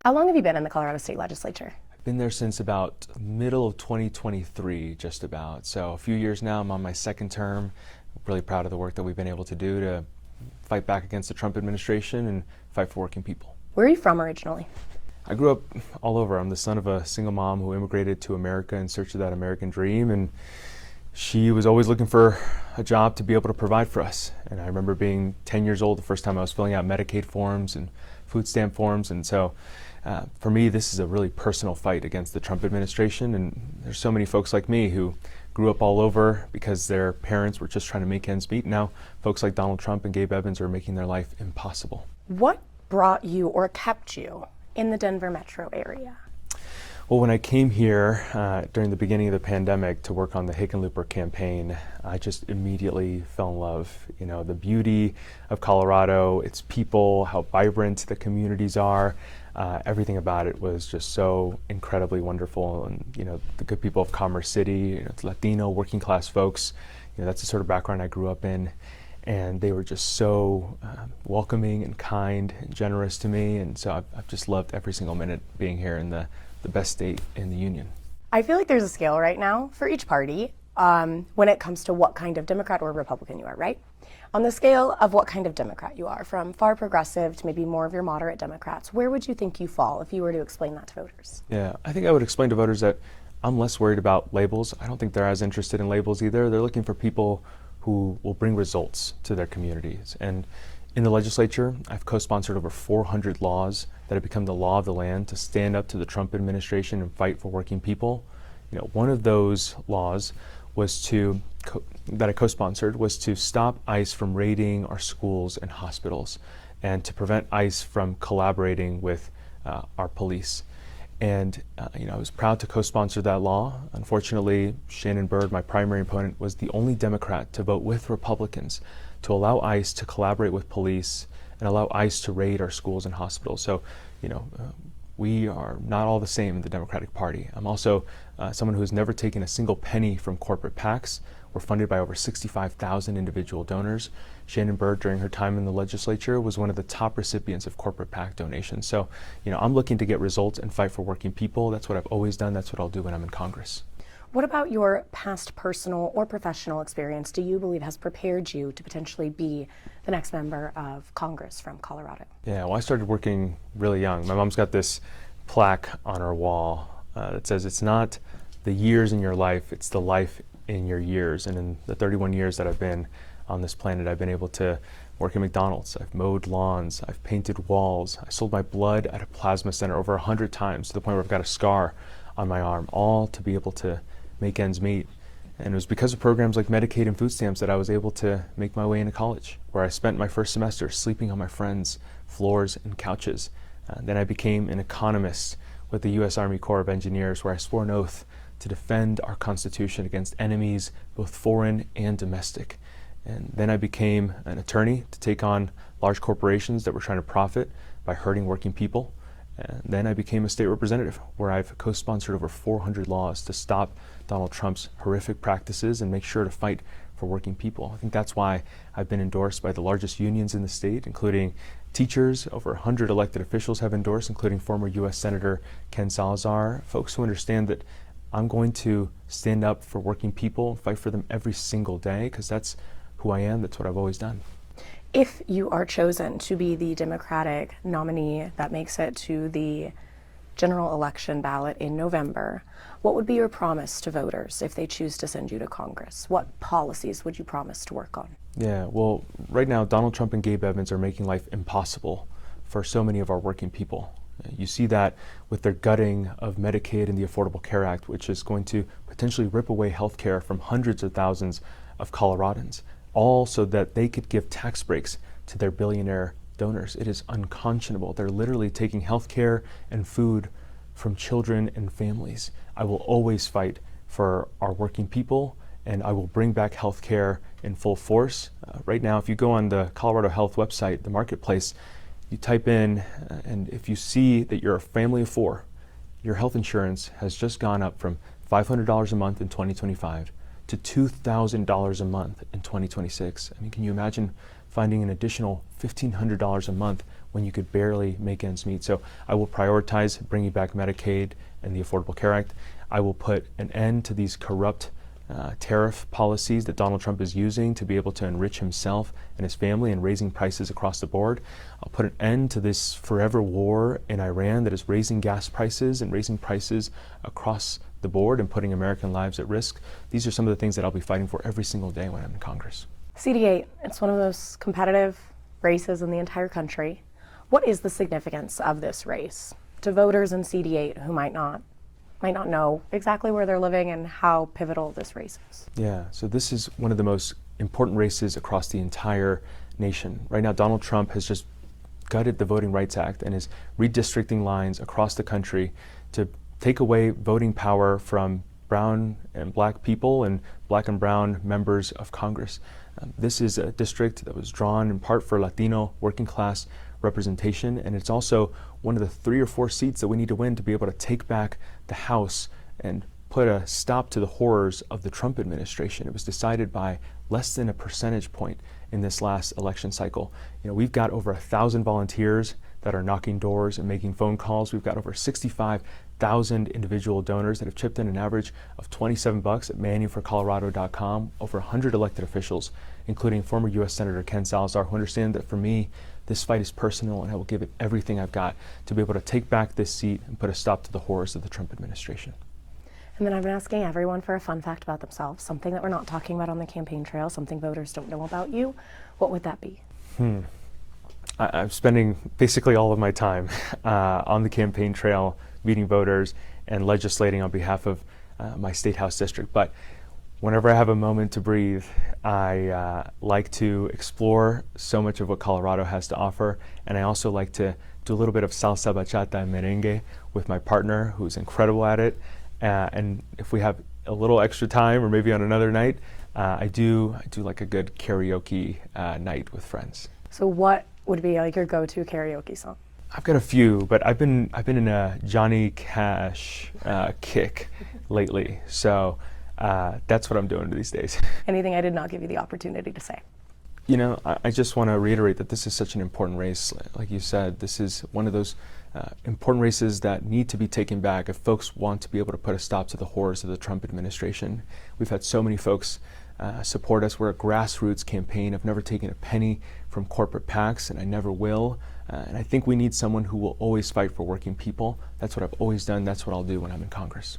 How long have you been in the Colorado State Legislature? I've been there since about middle of 2023, just about. So a few years now. I'm on my second term. I'm really proud of the work that we've been able to do to fight back against the Trump administration and fight for working people. Where are you from originally? I grew up all over. I'm the son of a single mom who immigrated to America in search of that American dream, and she was always looking for a job to be able to provide for us. And I remember being 10 years old the first time I was filling out Medicaid forms and food stamp forms, and so for me, this is a really personal fight against the Trump administration, and there's so many folks like me who grew up all over because their parents were just trying to make ends meet. Now, folks like Donald Trump and Gabe Evans are making their life impossible. What brought you or kept you in the Denver metro area? Well, when I came here during the beginning of the pandemic to work on the Hickenlooper campaign, I just immediately fell in love. You know, the beauty of Colorado, its people, how vibrant the communities are. Everything about it was just so incredibly wonderful. And, you know, the good people of Commerce City, you know, it's Latino, working class folks, you know, that's the sort of background I grew up in. And they were just so welcoming and kind and generous to me. And so I've just loved every single minute being here in the best state in the union. I feel like there's a scale right now for each party when it comes to what kind of Democrat or Republican you are, right? On the scale of what kind of Democrat you are, from far progressive to maybe more of your moderate Democrats, where would you think you fall if you were to explain that to voters? Yeah, I think I would explain to voters that I'm less worried about labels. I don't think they're as interested in labels either. They're looking for people who will bring results to their communities. And in the legislature, I've co-sponsored over 400 laws that have become the law of the land to stand up to the Trump administration and fight for working people. You know, one of those laws was that I co-sponsored was to stop ICE from raiding our schools and hospitals and to prevent ICE from collaborating with our police. And you know, I was proud to co-sponsor that law. Unfortunately, Shannon Byrd, my primary opponent, was the only Democrat to vote with Republicans to allow ICE to collaborate with police and allow ICE to raid our schools and hospitals. So, you know, we are not all the same in the Democratic Party. I'm also someone who has never taken a single penny from corporate PACs. We're funded by over 65,000 individual donors. Shannon Byrd, during her time in the legislature, was one of the top recipients of corporate PAC donations. So, you know, I'm looking to get results and fight for working people. That's what I've always done. That's what I'll do when I'm in Congress. What about your past personal or professional experience do you believe has prepared you to potentially be the next member of Congress from Colorado? Yeah, well, I started working really young. My mom's got this plaque on her wall that says it's not the years in your life, it's the life in your years. And in the 31 years that I've been on this planet, I've been able to work at McDonald's. I've mowed lawns, I've painted walls, I sold my blood at a plasma center over 100 times to the point where I've got a scar on my arm, all to be able to make ends meet. And it was because of programs like Medicaid and food stamps that I was able to make my way into college, where I spent my first semester sleeping on my friends' floors and couches. Then I became an economist with the U.S. Army Corps of Engineers, where I swore an oath to defend our Constitution against enemies, both foreign and domestic. And then I became an attorney to take on large corporations that were trying to profit by hurting working people. And then I became a state representative, where I've co-sponsored over 400 laws to stop Donald Trump's horrific practices and make sure to fight for working people. I think that's why I've been endorsed by the largest unions in the state, including teachers. Over 100 elected officials have endorsed, including former U.S. Senator Ken Salazar, folks who understand that I'm going to stand up for working people and fight for them every single day, because that's who I am. That's what I've always done. If you are chosen to be the Democratic nominee that makes it to the general election ballot in November, what would be your promise to voters if they choose to send you to Congress? What policies would you promise to work on? Yeah, well, right now, Donald Trump and Gabe Evans are making life impossible for so many of our working people. You see that with their gutting of Medicaid and the Affordable Care Act, which is going to potentially rip away health care from hundreds of thousands of Coloradans, all so that they could give tax breaks to their billionaire donors. It is unconscionable. They're literally taking health care and food from children and families. I will always fight for our working people, and I will bring back health care in full force. Right now, if you go on the Colorado Health website, the Marketplace, you type in, and if you see that you're a family of four, your health insurance has just gone up from $500 a month in 2025 to $2,000 a month in 2026. I mean, can you imagine finding an additional $1,500 a month when you could barely make ends meet. So I will prioritize bringing back Medicaid and the Affordable Care Act. I will put an end to these corrupt tariff policies that Donald Trump is using to be able to enrich himself and his family and raising prices across the board. I'll put an end to this forever war in Iran that is raising gas prices and raising prices across the board and putting American lives at risk. These are some of the things that I'll be fighting for every single day when I'm in Congress. CD8, it's one of the most competitive races in the entire country. What is the significance of this race to voters in CD8 who might not know exactly where they're living and how pivotal this race is? Yeah, so this is one of the most important races across the entire nation. Right now, Donald Trump has just gutted the Voting Rights Act and is redistricting lines across the country to take away voting power from brown and black people and black and brown members of Congress. This is a district that was drawn in part for Latino working class representation, and it's also one of the 3 or 4 seats that we need to win to be able to take back the House and put a stop to the horrors of the Trump administration. It was decided by less than a percentage point in this last election cycle. You know, we've got over 1,000 volunteers that are knocking doors and making phone calls. We've got over 65,000 individual donors that have chipped in an average of $27 at mannyforcolorado.com, over 100 elected officials, including former U.S. Senator Ken Salazar, who understand that for me, this fight is personal, and I will give it everything I've got to be able to take back this seat and put a stop to the horrors of the Trump administration. And then I've been asking everyone for a fun fact about themselves, something that we're not talking about on the campaign trail, something voters don't know about you. What would that be? I'm spending basically all of my time on the campaign trail, meeting voters and legislating on behalf of my state house district. But whenever I have a moment to breathe, I like to explore so much of what Colorado has to offer, and I also like to do a little bit of salsa, bachata, and merengue with my partner, who's incredible at it. And if we have a little extra time, or maybe on another night, I do like a good karaoke night with friends. So what would be like your go-to karaoke song? I've got a few, but I've been in a Johnny Cash kick lately, so that's what I'm doing these days. Anything I did not give you the opportunity to say? You know, I just want to reiterate that this is such an important race. Like you said, this is one of those important races that need to be taken back if folks want to be able to put a stop to the horrors of the Trump administration. We've had so many folks support us. We're a grassroots campaign. I've never taken a penny from corporate PACs, and I never will. And I think we need someone who will always fight for working people. That's what I've always done. That's what I'll do when I'm in Congress.